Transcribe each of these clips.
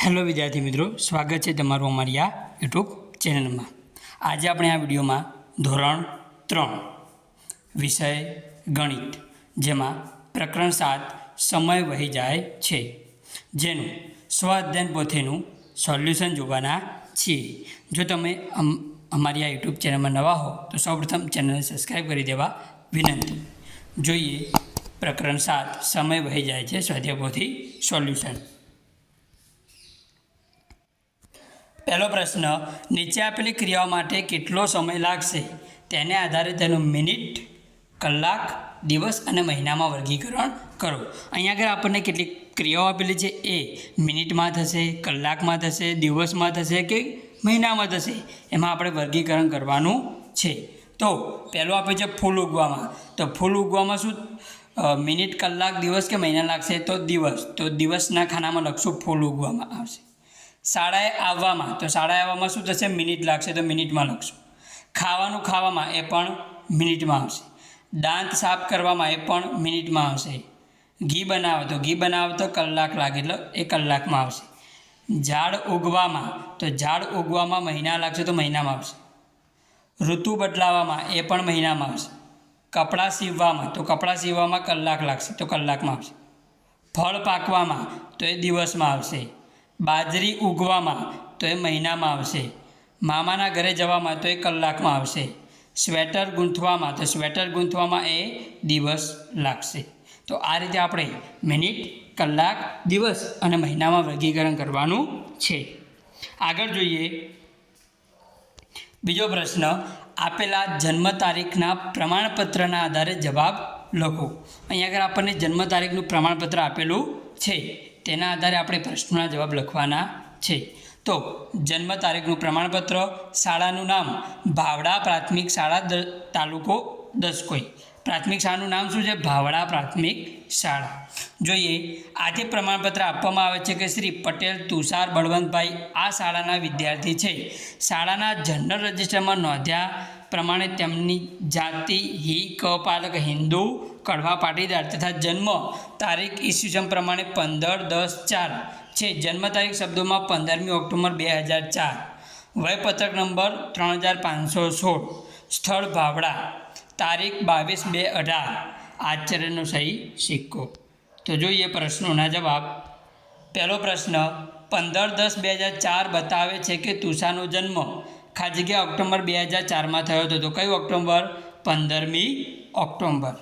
Hello વિદ્યાર્થી મિત્રો, સ્વાગત છે તમારું અમારી આ યુટ્યુબ ચેનલમાં। આજે આપણે આ વિડીયોમાં ધોરણ 3 વિષય ગણિત જેમાં પ્રકરણ 7 સમય વહી જાય છે જેનું સ્વ અધ્યયન પોથીનું સોલ્યુશન જોવાના છીએ। જો તમે અમારી આ યુટ્યુબ ચેનલમાં નવા હો તો સૌપ્રથમ ચેનલને સબસ્ક્રાઈબ કરી દેવા વિનંતી। જોઈએ પ્રકરણ 7 સમય વહી જાય છે સ્વાધ્યાય પોથી સોલ્યુશન। पहलो प्रश्न, नीचे आपेली क्रियाओं माटे केटलो समय लागशे तेने आधारे तेनुं मिनिट, कलाक, दिवस अने महीना में वर्गीकरण करो। अहींया आगळ आपणे केटली क्रियाओ आपेली छे ए मिनिट में थशे, कलाक में थशे, दिवस में थशे के महीना में थशे, एमां आपणे वर्गीकरण करवानुं छे। तो पहेलो आपे छे फूल उगवामां, तो फूल उगवामां शुं मिनिट, कलाक, दिवस के महीना लागशे तो दिवस, तो दिवसना खानामां लखशुं फूल उगवामां आवशे। शाळाए आववामां, तो शाळाए आववामां शुं थशे मिनिट लागशे तो मिनिटमां लखशुं। खावानुं खावामां ए पण मिनिटमां आवशे। दांत साफ करवामां ए पण मिनिटमां आवशे। घी बनावे तो घी बनावे तो कलाक लागे એટલે એ કલાકમાં આવશે। ઝાડ ઉગવામાં તો ઝાડ ઉગવામાં મહિના લાગશે તો મહિનામાં આવશે। ઋતુ બદલાવામાં એ પણ મહિનામાં આવશે। કપડાં સીવવામાં તો કપડાં સીવવામાં કલાક લાગશે તો કલાકમાં આવશે। ફળ પાકવામાં તો એ દિવસમાં આવશે। बाजरी उगवामां तो ये महीना में आवशे। मामाना घरे जवामां तो ये कलाक में आवशे। स्वेटर गूंथवामां तो स्वेटर गूंथवामां ए दिवस लागशे। तो आ रीते आपणे मिनिट, कलाक, दिवस अने महीना में वर्गीकरण करवानुं छे। आगळ जोईए बीजो प्रश्न, आपेला जन्म तारीखना प्रमाणपत्रना आधारे जवाब लखो। अहीं आगळ आपणे जन्म तारीखनुं प्रमाणपत्र आपेलुं छे तेना आधारे आपणे प्रश्नोना जवाब लखवाना छे। तो जन्म तारीखनुं प्रमाणपत्र, शाळानुं नाम भावड़ा प्राथमिक शाळा तालुको दसकोई। प्राथमिक शाळानुं नाम शुं छे? भावड़ा प्राथमिक शाळा। जोईए आजे प्रमाणपत्र आपवामां आवे छे के श्री पटेल तुषार बळवंतभाई आ शाळाना विद्यार्थी छे। शाळाना जनरल रजिस्टरमां नोंध्या प्रमाणे तेमनी जाति ही कपालक हिंदू कड़वा पाटीदार तथा जन्म तारीख ईस्वीसन प्रमाणे 15/10/4 छे। जन्म तारीख शब्दों में 15 ऑक्टोबर 2004। वयपत्रक नंबर 3516। स्थल भावड़ा। तारीख 22/2/18। आचार्यनो सही सिक्को। तो जोईए प्रश्नों जवाब। पहलो प्रश्न, 15/10/2004 बतावे छे कि तुषारनो जन्म खास जग्या ऑक्टोबर 2004 में थयो हतो। तो कयो ऑक्टोबर? 15 ऑक्टोबर।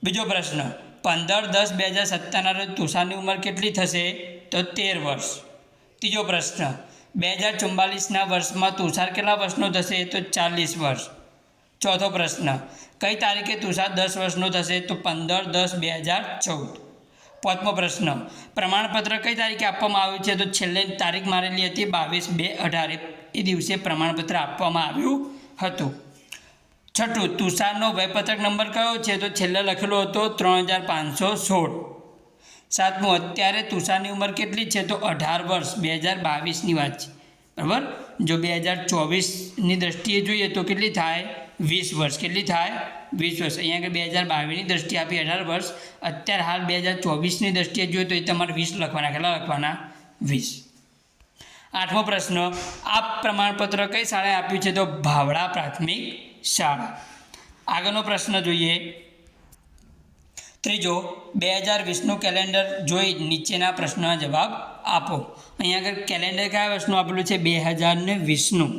बीजो प्रश्न, 15/10/2017 रोज तुषारनी उमर केटली थशे? तो 13 वर्ष। तीजो प्रश्न, 2044 वर्ष में तुषार केटला वर्षनो थशे? तो 40 वर्ष। चौथो प्रश्न, कई तारीखे तुषार 10 वर्षनो थशे? तो 15/10/2014। पांचमो प्रश्न, प्रमाणपत्र कई तारीखे आपवामां आव्युं छे? तो छेल्ले तारीख मारेली हती 22/2/18 ए दिवसे प्रमाणपत्र आपवामां आव्युं हतुं। छठू, तुषारनो वयपत्रक नंबर कयो छे? तो छेल्ले लखेलो हतो 3516। सातमું, अत्यारे तुषारनी उमर केटली छे? तो 18 वर्ष। 2022 बात छे, बराबर। जो 2024 दृष्टिए जोईए तो केटली थाय? 20 वर्ष। केटली थाय? 20 वर्ष। अहींया के 2022 दृष्टिए आपी 18 वर्ष। अत्यारे हाल 2024 दृष्टिए जोईए तो तमारे 20 लखवाना। केटला लखवाना? 20। आठमो प्रश्न, आ प्रमाणपत्र कई शाळाए आप्युं छे? तो भावड़ा प्राथमिक शाळा। आगळनो प्रश्न जोईए। त्रीजो, 2020 केलेंडर जोई नीचेना प्रश्नोना जवाब आपो। अहीं आगळ केलेंडर कया वर्षनुं आपेलुं छे? 2020।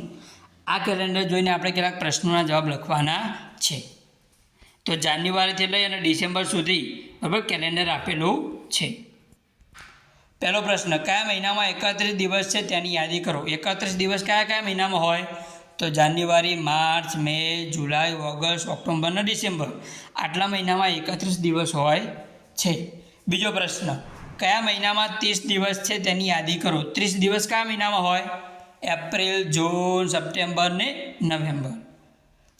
आ केलेंडर जोईने आपणे केटलाक प्रश्नोना जवाब लखवाना छे। तो जान्युआरीथी लई अने डिसेम्बर सुधी बराबर केलेंडर आपेलुं छे। पहलो प्रश्न, कया महीनामां 31 दिवस छे तेनी यादी करो। 31 दिवस कया कया महीनामां होय? तो जान्युआरी, मार्च, मे, जुलाई, ऑगस्ट, ऑक्टोबर ने डिसेम्बर आटला महीना में 31 दिवस होय छे। बीजो प्रश्न, कया महीना में 30 दिवस छे तेनी यादी करो। 30 दिवस कया महीना में होय? एप्रिल, जून, सप्टेम्बर ने नवेम्बर।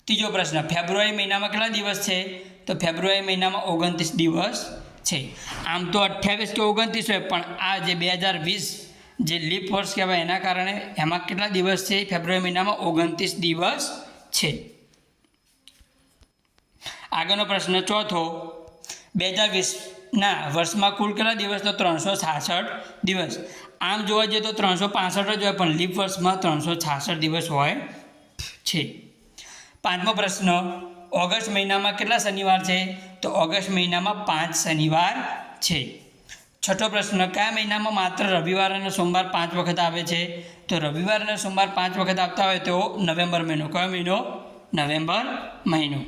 तीजो प्रश्न, फेब्रुआरी महीना में केटला दिवस छे? तो फेब्रुआरी महीना में 29 दिवस छे। आम तो 28 के 29 होय पण आ जे 2020 जे लीप वर्ष कहेवाय एना कारणे एमां केटला दिवस छे? फेब्रुआरी महीना में 29 दिवस छे। आगळनो प्रश्न चौथो, 2020 ના, વર્ષમાં કુલ કેટલા દિવસ? તો 366 દિવસ. આમ જોવા જઈએ તો 365 જ હોય, પણ લીપ વર્ષમાં 366 દિવસ હોય છે. 5મો પ્રશ્ન, ઓગસ્ટ મહિનામાં કેટલા શનિવાર છે? તો ઓગસ્ટ મહિનામાં 5 શનિવાર છે. 6થો પ્રશ્ન, કયા મહિનામાં માત્ર રવિવાર અને સોમવાર 5 વખત આવે છે? તો રવિવાર અને સોમવાર 5 વખત આવતા હોય તો નવેમ્બર મહિનો. કયો મહિનો? નવેમ્બર મહિનો.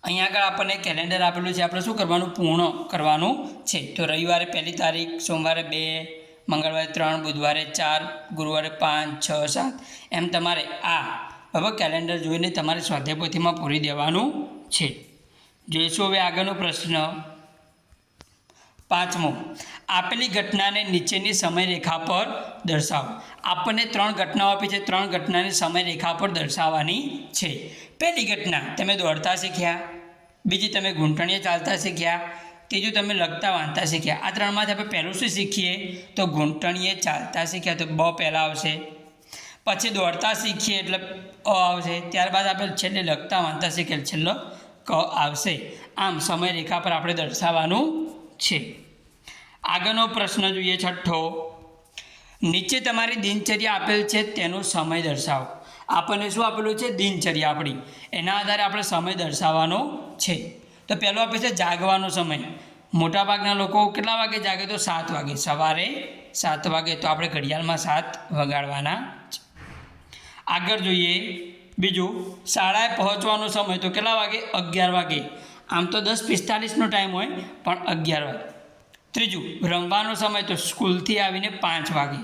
અહીંયા આગળ આપણને કેલેન્ડર આપેલું છે, આપણે શું કરવાનું? પૂર્ણ કરવાનું છે. તો રવિવારે 1 તારીખ, સોમવારે 2, મંગળવારે 3, બુધવારે 4, ગુરુવારે 5, 6, 7 એમ તમારે આ હવે કેલેન્ડર જોઈને તમારે સ્વાધ્યાય પોથીમાં પૂરી દેવાનું છે. જોઈશું હવે આગળનો પ્રશ્ન 5મો, આપેલી ઘટનાને નીચેની સમયરેખા પર દર્શાવો. આપણને 3 ઘટનાઓ આપી છે, 3 ઘટનાની સમયરેખા પર દર્શાવવાની છે. પહેલી ઘટના, તમે દોડતા શીખ્યા. બીજી, તમે ઘૂંટણીએ ચાલતા શીખ્યા. ત્રીજું, તમે લખતા વાંચતા શીખ્યા. આ 3માંથી આપણે પહેલું શું શીખીએ? તો ઘૂંટણીએ ચાલતા શીખ્યા, તો બ પહેલાં આવશે. પછી દોડતા શીખીએ એટલે અ આવશે. ત્યારબાદ આપણે છેલ્લે લખતા વાંચતા શીખીએ છેલ્લો ક આવશે. આમ સમયરેખા પર આપણે દર્શાવવાનું છે. આગળનો પ્રશ્ન જોઈએ 6થો, નીચે તમારી દિનચર્યા આપેલ છે તેનો સમય દર્શાવો. આપણને શું આપેલું છે? દિનચર્યા આપણી. એના આધારે આપણે સમય દર્શાવવાનો છે. તો પહેલો આપે છે જાગવાનો સમય. મોટાભાગના લોકો કેટલા વાગે જાગે? તો 7 વાગે. સવારે 7 વાગે. તો આપણે ઘડિયાળમાં 7 વગાડવાના છે. આગળ જોઈએ બીજું, શાળાએ પહોંચવાનો સમય. તો કેટલા વાગે? 11 વાગે. આમ તો 10:45નો ટાઈમ હોય, પણ 11 વાગે. ત્રીજું, રમવાનો સમય. તો સ્કૂલથી આવીને 5 વાગે.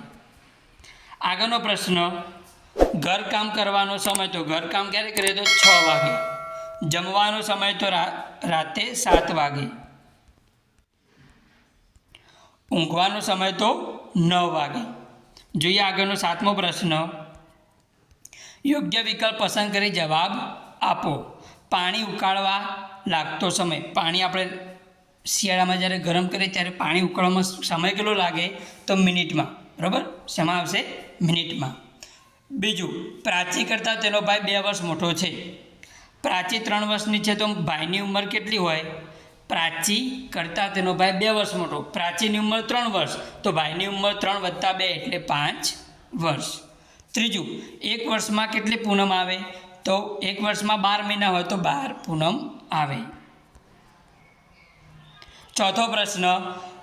આગળનો પ્રશ્ન, ઘરકામ કરવાનો સમય. તો ઘરકામ ક્યારે કરીએ? તો 6 વાગે. જમવાનો સમય. તો રાતે 7 વાગે. ઊંઘવાનો સમય. તો 9 વાગે. જોઈએ આગળનો 7મો પ્રશ્ન, યોગ્ય વિકલ્પ પસંદ કરી જવાબ આપો. પાણી ઉકાળવા લાગતો સમય. પાણી આપણે શિયાળામાં જ્યારે ગરમ કરીએ ત્યારે પાણી ઉકાળવામાં સમય કેટલો લાગે? તો મિનિટમાં. બરાબર? શેમાં આવશે? મિનિટમાં. બીજું, પ્રાચી કરતાં તેનો ભાઈ 2 વર્ષ મોટો છે. પ્રાચી 3 વર્ષની છે, તો ભાઈની ઉંમર કેટલી હોય? પ્રાચી કરતાં તેનો ભાઈ 2 વર્ષ મોટો. પ્રાચીની ઉંમર 3 વર્ષ, તો ભાઈની ઉંમર 3 + 2 એટલે 5 વર્ષ. ત્રીજું, 1 વર્ષમાં કેટલી પૂનમ આવે? તો 1 વર્ષમાં 12 મહિના હોય, તો 12 પૂનમ આવે. ચોથો પ્રશ્ન,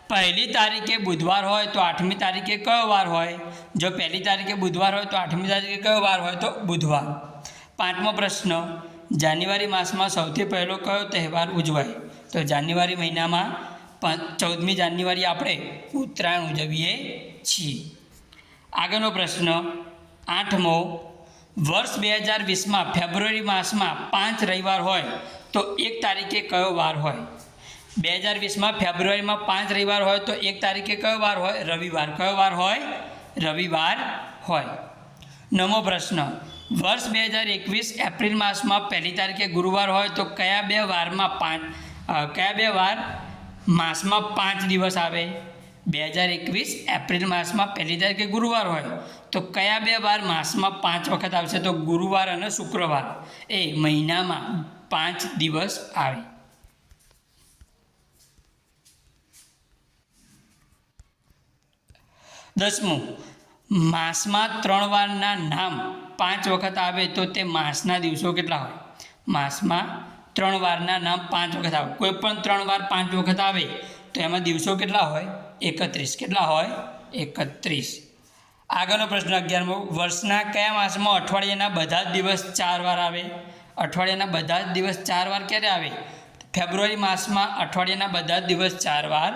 1લી તારીખે બુધવાર હોય તો 8મી તારીખે કયો વાર હોય? જો 1લી તારીખે બુધવાર હોય તો 8મી તારીખે કયો વાર હોય? તો બુધવાર. 5મો પ્રશ્ન, જાન્યુઆરી માસમાં સૌથી પહેલો કયો તહેવાર ઉજવાય? તો જાન્યુઆરી મહિનામાં 14મી જાન્યુઆરી આપણે ઉત્તરાયણ ઉજવીએ છીએ. આગળનો પ્રશ્ન 8મો, વર્ષ 2020માં ફેબ્રુઆરી માસમાં 5 રવિવાર હોય તો 1 તારીખે કયો વાર હોય? 2020માં ફેબ્રુઆરીમાં 5 રવિવાર હોય તો 1 તારીખે કયો વાર હોય? રવિવાર. કયો વાર હોય? રવિવાર હોય. 9મો પ્રશ્ન, વર્ષ 2021 એપ્રિલ માસમાં 1લી તારીખે ગુરુવાર હોય તો કયા 2 વાર માસમાં 5 દિવસ આવે? 2021 એપ્રિલ માસમાં 1લી તારીખે ગુરુવાર હોય તો કયા 2 વાર માસમાં 5 વખત આવશે? તો ગુરુવાર અને શુક્રવાર. એ મહિનામાં 5 દિવસ આવે. 10મું, માસમાં 3 વારના નામ 5 વખત આવે તો તે માસના દિવસો કેટલા હોય? માસમાં 3 વારના નામ 5 વખત આવે. કોઈ પણ 3 વાર 5 વખત આવે તો એમાં દિવસો કેટલા હોય? 31. કેટલા હોય? 31. આગળનો પ્રશ્ન 11મો, વર્ષના કયા માસમાં અઠવાડિયાના બધા જ દિવસ 4 વાર આવે? અઠવાડિયાના બધા જ દિવસ 4 વાર ક્યારે આવે? ફેબ્રુઆરી માસમાં અઠવાડિયાના બધા જ દિવસ 4 વાર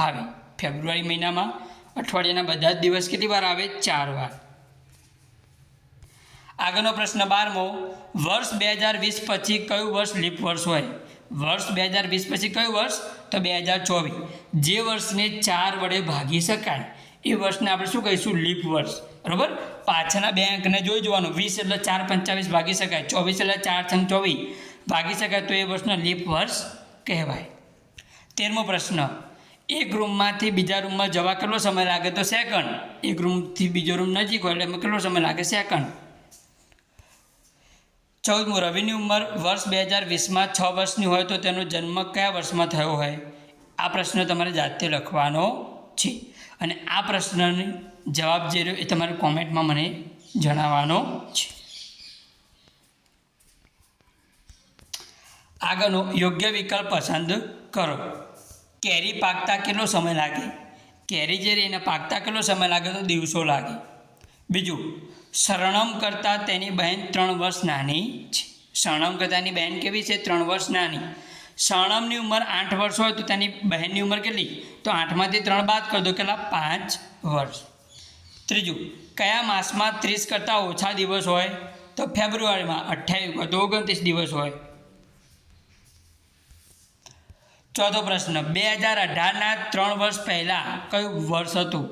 આવે. ફેબ્રુઆરી મહિનામાં અઠવાડિયાના બધા જ દિવસ કેટલી વાર આવે? 4 વાર. આગળનો પ્રશ્ન 12મો, વર્ષ 2020 પછી કયું વર્ષ લીપ વર્ષ હોય? વર્ષ 2020 પછી કયું વર્ષ? તો 2024. જે વર્ષને 4 વડે ભાગી શકાય એ વર્ષને આપણે શું કહીશું? લીપ વર્ષ. બરાબર? પાછળના 2 અંકને જોઈ જોવાનું. 20 એટલે 4 × 25 ભાગી શકાય. 24 એટલે 4 × 24 ભાગી શકાય, તો એ વર્ષનો લીપ વર્ષ કહેવાય. 13મો પ્રશ્ન, એક રૂમમાંથી બીજા રૂમમાં જવા કેટલો સમય લાગે? તો સેકન્ડ. એક રૂમથી બીજો રૂમ નજીક હોય એટલે એમાં કેટલો સમય લાગે? સેકન્ડ. 14મું રવિની ઉંમર વર્ષ 2020માં 6 વર્ષની હોય તો તેનો જન્મ કયા વર્ષમાં થયો હોય? આ પ્રશ્ન તમારે જાતે લખવાનો છે અને આ પ્રશ્નનો જવાબ જે રહ્યો એ તમારે કોમેન્ટમાં મને જણાવવાનો છે. આગળનો યોગ્ય વિકલ્પ પસંદ કરો. કેરી પાકતા કેટલો સમય લાગે? કેરી જે રહી એને પાકતા કેટલો સમય લાગે? તો દિવસો લાગે. બીજું, શરણમ કરતાં તેની બહેન 3 વર્ષ નાની છે. શરણમ કરતાં એની બહેન કેવી છે? 3 વર્ષ નાની. શરણમની ઉંમર 8 વર્ષ હોય તો તેની બહેનની ઉંમર કેટલી? તો 8માંથી 3 બાદ કરી દો, કેટલા? 5 વર્ષ. ત્રીજું, કયા માસમાં 30 કરતાં ઓછા દિવસ હોય? તો ફેબ્રુઆરીમાં 28 હોય તો 29 દિવસ હોય. ચોથો પ્રશ્ન, 2018ના 3 વર્ષ પહેલાં કયું વર્ષ હતું?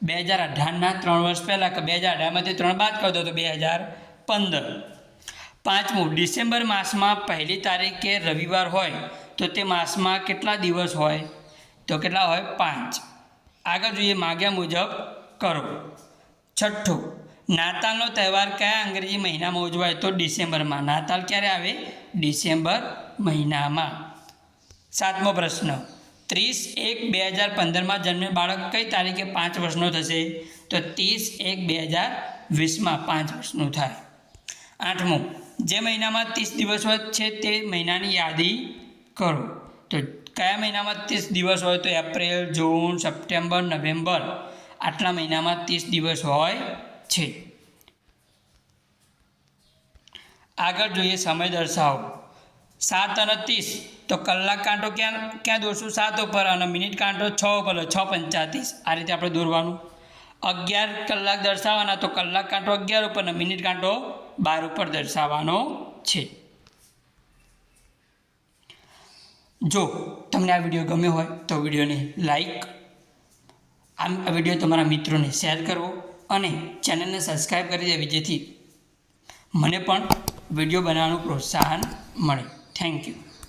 2018ના 3 વર્ષ પહેલાં કે 2018માંથી 3 બાદ કરી દો તો 2015. પાંચમું, ડિસેમ્બર માસમાં 1લી તારીખે રવિવાર હોય તો તે માસમાં કેટલા દિવસ હોય? તો કેટલા હોય? 5. આગળ જોઈએ, માગ્યા મુજબ કરો. છઠ્ઠું, નાતાલનો તહેવાર કયા અંગ્રેજી મહિનામાં ઉજવાય? તો ડિસેમ્બરમાં. નાતાલ ક્યારે આવે? ડિસેમ્બર મહિનામાં. સાતમો પ્રશ્ન, 30/1/2015માં જન્મેલ બાળક કઈ તારીખે 5 વર્ષનો થશે? તો 30/1/2020માં 5 વર્ષનું થાય. આઠમું, જે મહિનામાં 30 દિવસ હોય છે તે મહિનાની યાદી કરો. તો કયા મહિનામાં 30 દિવસ હોય? તો એપ્રિલ, જૂન, સપ્ટેમ્બર, નવેમ્બર, આટલા મહિનામાં 30 દિવસ હોય છે. આગળ જોઈએ, સમય દર્શાવો. 7 અને 30 તો કલાક કાંટો ક્યાં દોરશું? 7 ઉપર અને મિનિટ કાંટો 6 ઉપર, 6:35. આ રીતે આપણે દોરવાનું. 11 કલાક દર્શાવવાના તો કલાક કાંટો 11 ઉપર અને મિનિટ કાંટો 12 ઉપર દર્શાવવાનો છે. જો તમને આ વિડીયો ગમ્યો હોય તો વિડીયોને લાઈક, આ વિડીયો તમારા મિત્રોને શેર કરવો અને ચેનલને સબસ્ક્રાઈબ કરી દેવી, જેથી મને પણ વિડીયો બનાવવાનું પ્રોત્સાહન મળે. Thank you.